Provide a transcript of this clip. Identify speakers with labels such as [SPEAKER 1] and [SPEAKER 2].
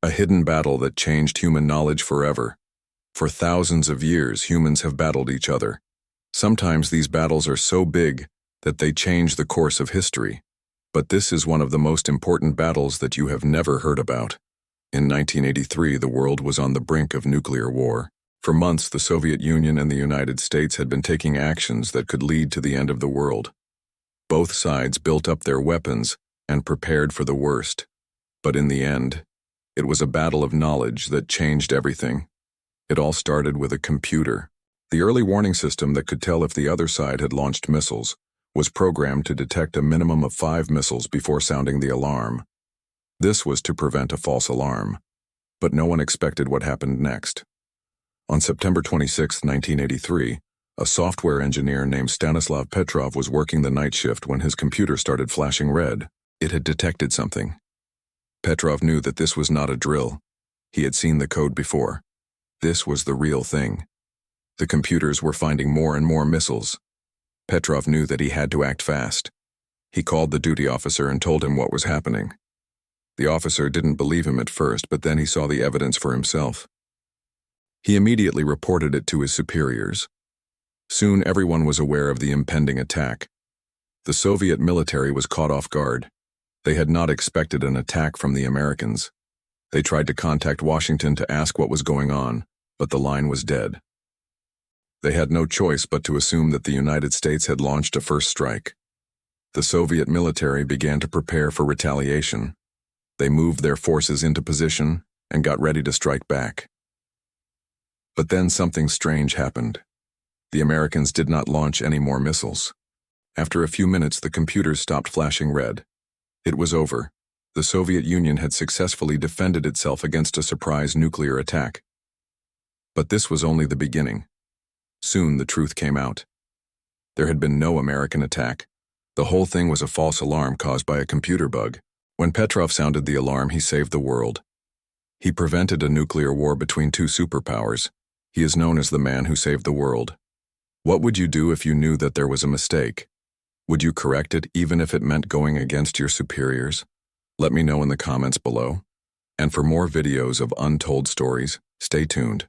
[SPEAKER 1] A hidden battle that changed human knowledge forever. For thousands of years, humans have battled each other. Sometimes these battles are so big that they change the course of history. But this is one of the most important battles that you have never heard about. In 1983, the world was on the brink of nuclear war. For months, the Soviet Union and the United States had been taking actions that could lead to the end of the world. Both sides built up their weapons and prepared for the worst. But in the end, it was a battle of knowledge that changed everything. It all started with a computer. The early warning system that could tell if the other side had launched missiles was programmed to detect a minimum of 5 missiles before sounding the alarm. This was to prevent a false alarm. But no one expected what happened next. On September 26, 1983, a software engineer named Stanislav Petrov was working the night shift when his computer started flashing red. It had detected something. Petrov knew that this was not a drill. He had seen the code before. This was the real thing. The computers were finding more and more missiles. Petrov knew that he had to act fast. He called the duty officer and told him what was happening. The officer didn't believe him at first, but then he saw the evidence for himself. He immediately reported it to his superiors. Soon everyone was aware of the impending attack. The Soviet military was caught off guard. They had not expected an attack from the Americans. They tried to contact Washington to ask what was going on, but the line was dead. They had no choice but to assume that the United States had launched a first strike. The Soviet military began to prepare for retaliation. They moved their forces into position and got ready to strike back. But then something strange happened. The Americans did not launch any more missiles. After a few minutes, the computers stopped flashing red. It was over. The Soviet Union had successfully defended itself against a surprise nuclear attack. But this was only the beginning. Soon the truth came out. There had been no American attack. The whole thing was a false alarm caused by a computer bug. When Petrov sounded the alarm, he saved the world. He prevented a nuclear war between two superpowers. He is known as the man who saved the world. What would you do if you knew that there was a mistake? Would you correct it even if it meant going against your superiors? Let me know in the comments below. And for more videos of untold stories, stay tuned.